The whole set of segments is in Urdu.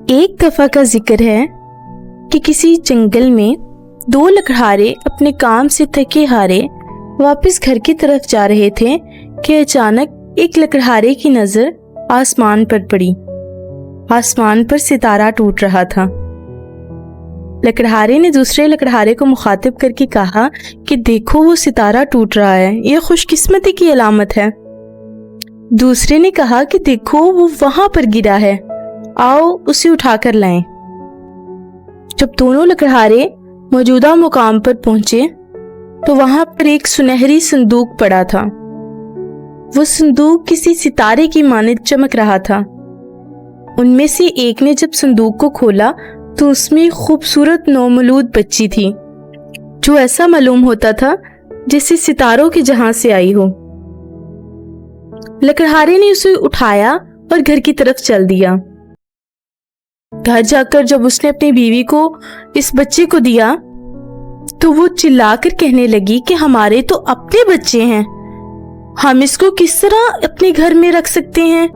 ایک دفعہ کا ذکر ہے کہ کسی جنگل میں دو لکڑہارے اپنے کام سے تھکے ہارے واپس گھر کی طرف جا رہے تھے کہ اچانک ایک لکڑہارے کی نظر آسمان پر پڑی۔ آسمان پر ستارہ ٹوٹ رہا تھا۔ لکڑہارے نے دوسرے لکڑہارے کو مخاطب کر کے کہا کہ دیکھو وہ ستارہ ٹوٹ رہا ہے، یہ خوش قسمتی کی علامت ہے۔ دوسرے نے کہا کہ دیکھو وہ وہاں پر گرا ہے، آؤ اسے اٹھا کر لائیں۔ جب دونوں لکڑہارے موجودہ مقام پر پہنچے تو وہاں پر ایک سنہری صندوق پڑا تھا۔ وہ صندوق کسی ستارے کی مانند چمک رہا تھا۔ ان میں سے ایک نے جب صندوق کو کھولا تو اس میں خوبصورت نومولود بچی تھی جو ایسا معلوم ہوتا تھا جیسے ستاروں کے جہاں سے آئی ہو۔ لکڑہارے نے اسے اٹھایا اور گھر کی طرف چل دیا۔ گھر جا کر جب اس نے اپنی بیوی کو اس بچے کو دیا تو وہ چلا کر کہنے لگی کہ ہمارے تو اپنے بچے ہیں، ہم اس کو کس طرح اپنے گھر میں رکھ سکتے ہیں؟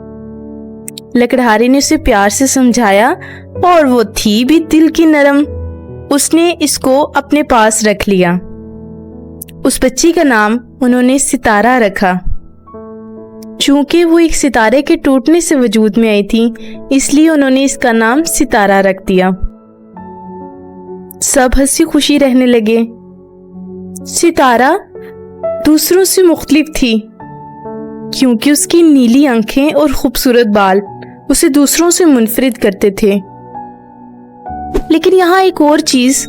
لکڑہارے نے اسے پیار سے سمجھایا اور وہ تھی بھی دل کی نرم، اس نے اس کو اپنے پاس رکھ لیا۔ اس بچی کا نام انہوں نے ستارہ رکھا۔ چونکہ وہ ایک ستارے کے ٹوٹنے سے وجود میں آئی تھی اس لیے انہوں نے اس کا نام ستارہ رکھ دیا۔ سب ہنسی خوشی رہنے لگے۔ ستارہ دوسروں سے مختلف تھی کیونکہ اس کی نیلی آنکھیں اور خوبصورت بال اسے دوسروں سے منفرد کرتے تھے۔ لیکن یہاں ایک اور چیز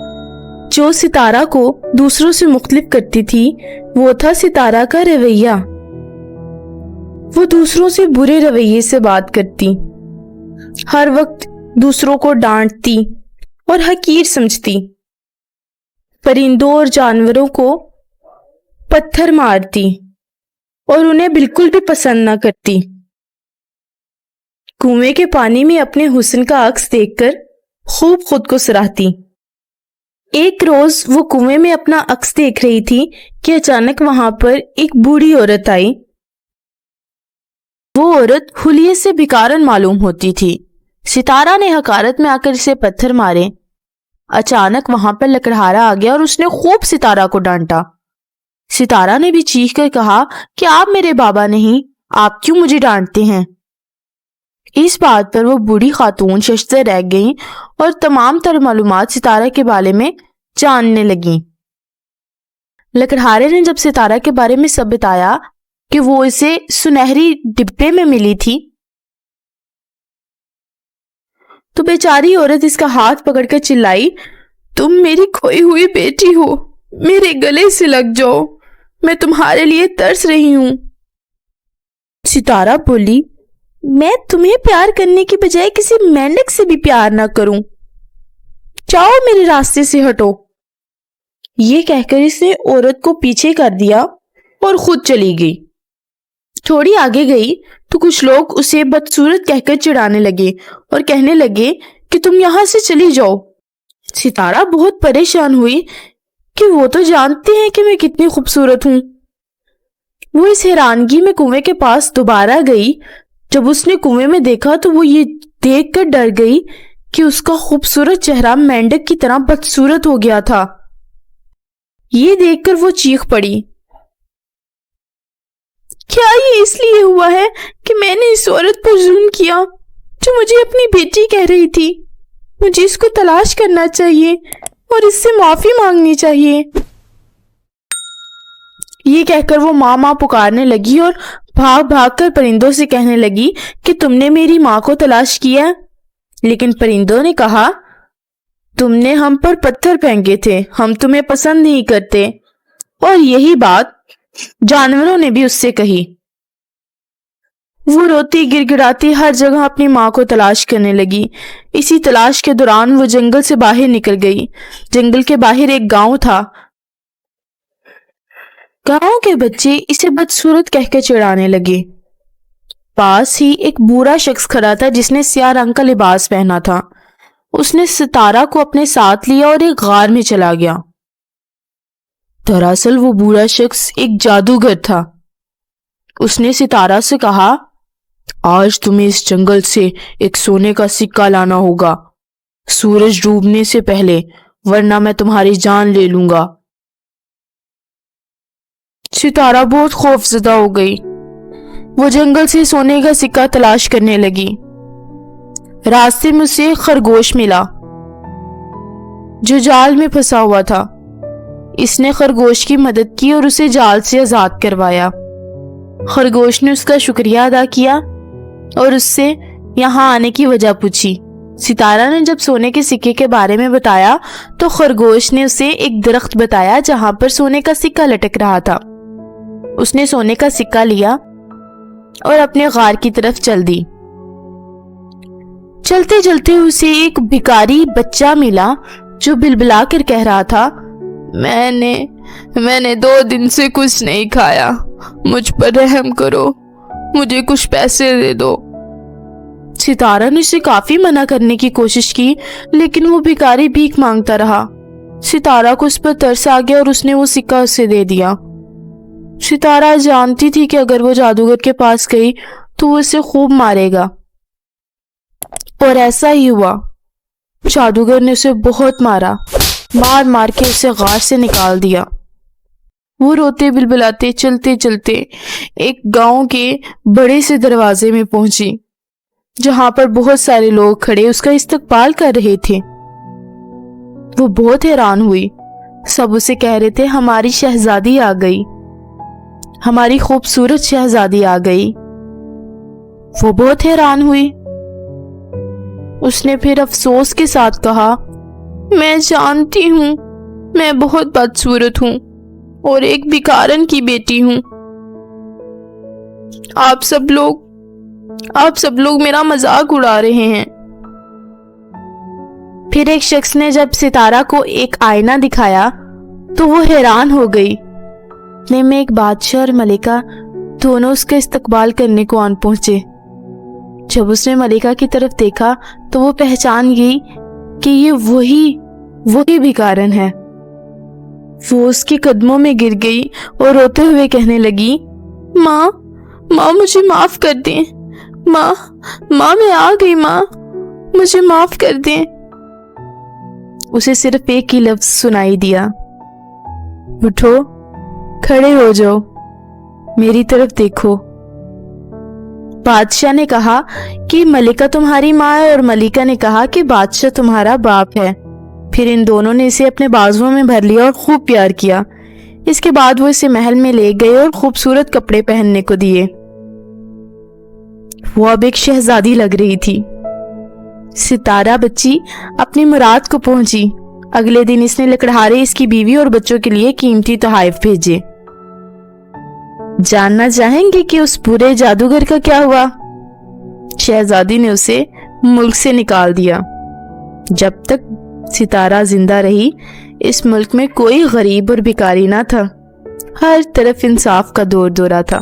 جو ستارہ کو دوسروں سے مختلف کرتی تھی وہ تھا ستارہ کا رویہ۔ وہ دوسروں سے برے رویے سے بات کرتی، ہر وقت دوسروں کو ڈانٹتی اور حقیر سمجھتی، پرندوں اور جانوروں کو پتھر مارتی اور انہیں بالکل بھی پسند نہ کرتی۔ کنویں کے پانی میں اپنے حسن کا عکس دیکھ کر خوب خود کو سراہتی۔ ایک روز وہ کنویں میں اپنا عکس دیکھ رہی تھی کہ اچانک وہاں پر ایک بوڑھی عورت آئی۔ وہ عورت حلیے سے بھکارن معلوم ہوتی تھی۔ ستارہ نے حقارت میں آ کر اسے پتھر مارے۔ اچانک وہاں پر لکڑہارا آ گیا اور اس نے خوب ستارہ کو ڈانٹا۔ ستارہ نے بھی چیخ کر کہا کہ آپ میرے بابا نہیں، آپ کیوں مجھے ڈانٹتے ہیں؟ اس بات پر وہ بوڑھی خاتون ششدر رہ گئیں اور تمام تر معلومات ستارہ کے بارے میں جاننے لگیں۔ لکڑہارے نے جب ستارہ کے بارے میں سب بتایا کہ وہ اسے سنہری ڈبے میں ملی تھی تو بیچاری عورت اس کا ہاتھ پکڑ کر چلائی، تم میری کھوئی ہوئی بیٹی ہو، میرے گلے سے لگ جاؤ، میں تمہارے لیے ترس رہی ہوں۔ ستارہ بولی، میں تمہیں پیار کرنے کی بجائے کسی مینڈک سے بھی پیار نہ کروں، جاؤ میرے راستے سے ہٹو۔ یہ کہہ کر اس نے عورت کو پیچھے کر دیا اور خود چلی گئی۔ تھوڑی آگے گئی تو کچھ لوگ اسے بدصورت کہہ کر چڑھانے لگے اور کہنے لگے کہ تم یہاں سے چلی جاؤ۔ ستارہ بہت پریشان ہوئی کہ وہ تو جانتے ہیں کہ میں کتنی خوبصورت ہوں۔ وہ اس حیرانگی میں کنویں کے پاس دوبارہ گئی۔ جب اس نے کنویں میں دیکھا تو وہ یہ دیکھ کر ڈر گئی کہ اس کا خوبصورت چہرہ مینڈک کی طرح بدصورت ہو گیا تھا۔ یہ دیکھ کر وہ چیخ پڑی، کیا یہ اس لیے ہوا ہے کہ میں نے اس عورت پر ظلم کیا جو مجھے اپنی بیٹی کہہ رہی تھی؟ مجھے اس کو تلاش کرنا چاہیے اور اس سے معافی مانگنی چاہیے۔ یہ کہہ کر وہ ماں ماں پکارنے لگی اور بھاگ بھاگ کر پرندوں سے کہنے لگی کہ تم نے میری ماں کو تلاش کیا؟ لیکن پرندوں نے کہا، تم نے ہم پر پتھر پھینکے تھے، ہم تمہیں پسند نہیں کرتے۔ اور یہی بات جانوروں نے بھی اس سے کہی۔ وہ روتی گڑ گڑاتی ہر جگہ اپنی ماں کو تلاش کرنے لگی۔ اسی تلاش کے دوران وہ جنگل سے باہر نکل گئی۔ جنگل کے باہر ایک گاؤں تھا۔ گاؤں کے بچے اسے بدصورت کہہ کے چڑھانے لگے۔ پاس ہی ایک بوڑھا شخص کھڑا تھا جس نے سیاہ رنگ کا لباس پہنا تھا۔ اس نے ستارہ کو اپنے ساتھ لیا اور ایک غار میں چلا گیا۔ دراصل وہ بوڑھا شخص ایک جادوگر تھا۔ اس نے ستارہ سے کہا، آج تمہیں اس جنگل سے ایک سونے کا سکہ لانا ہوگا سورج ڈوبنے سے پہلے، ورنہ میں تمہاری جان لے لوں گا۔ ستارہ بہت خوف زدہ ہو گئی۔ وہ جنگل سے سونے کا سکہ تلاش کرنے لگی۔ راستے میں اسے خرگوش ملا جو جال میں پھنسا ہوا تھا۔ اس نے خرگوش کی مدد کی اور اسے جال سے آزاد کروایا۔ خرگوش نے اس کا شکریہ ادا کیا اور اس سے یہاں آنے کی وجہ پوچھی۔ ستارہ نے جب سونے کے سکے کے بارے میں بتایا تو خرگوش نے اسے ایک درخت بتایا جہاں پر سونے کا سکہ لٹک رہا تھا۔ اس نے سونے کا سکہ لیا اور اپنے غار کی طرف چل دی۔ چلتے چلتے اسے ایک بھکاری بچہ ملا جو بلبلا کر کہہ رہا تھا، میں نے 2 دن سے کچھ نہیں کھایا، مجھ پر رحم کرو، مجھے کچھ پیسے دے دو۔ ستارہ نے اسے کافی منع کرنے کی کوشش کی لیکن وہ بھکاری بھیک مانگتا رہا۔ ستارہ کو اس پر ترس آ گیا اور اس نے وہ سکہ اسے دے دیا۔ ستارہ جانتی تھی کہ اگر وہ جادوگر کے پاس گئی تو وہ اسے خوب مارے گا، اور ایسا ہی ہوا۔ جادوگر نے اسے بہت مارا، مار مار کے اسے غار سے نکال دیا۔ وہ روتے بلبلاتے چلتے چلتے ایک گاؤں کے بڑے سے دروازے میں پہنچی جہاں پر بہت سارے لوگ کھڑے اس کا استقبال کر رہے تھے۔ وہ بہت حیران ہوئی۔ سب اسے کہہ رہے تھے، ہماری شہزادی آ گئی، ہماری خوبصورت شہزادی آ گئی۔ وہ بہت حیران ہوئی۔ اس نے پھر افسوس کے ساتھ کہا، میں جانتی ہوں میں بہت بدصورت ہوں اور ایک بھکارن کی بیٹی ہوں۔ آپ سب لوگ میرا مذاق اڑا رہے ہیں۔ پھر ایک شخص نے جب ستارہ کو ایک آئینہ دکھایا تو وہ حیران ہو گئی۔ اتنے میں ایک بادشاہ اور ملکہ دونوں اس کا استقبال کرنے کو آن پہنچے۔ جب اس نے ملکہ کی طرف دیکھا تو وہ پہچان گئی کہ یہ وہی بھکارن ہے۔ وہ اس کے قدموں میں گر گئی اور روتے ہوئے کہنے لگی، ماں مجھے معاف کر دیں، ماں میں آ گئی، ماں مجھے معاف کر دیں۔ اسے صرف ایک ہی لفظ سنائی دیا، اٹھو، کھڑے ہو جاؤ، میری طرف دیکھو۔ بادشاہ نے کہا کہ ملکہ تمہاری ماں ہے اور ملکہ نے کہا کہ بادشاہ تمہارا باپ ہے۔ پھر ان دونوں نے اسے اپنے بازوؤں میں بھر لیا اور خوب پیار کیا۔ اس کے بعد وہ اسے محل میں لے گئے اور خوبصورت کپڑے پہننے کو دیے۔ وہ اب ایک شہزادی لگ رہی تھی۔ ستارہ بچی اپنی مراد کو پہنچی۔ اگلے دن اس نے لکڑہارے اس کی بیوی اور بچوں کے لیے قیمتی تحائف بھیجے۔ جاننا چاہیں گے کہ اس برے جادوگر کا کیا ہوا؟ شہزادی نے اسے ملک سے نکال دیا۔ جب تک ستارہ زندہ رہی اس ملک میں کوئی غریب اور بھکاری نہ تھا، ہر طرف انصاف کا دور دورہ تھا۔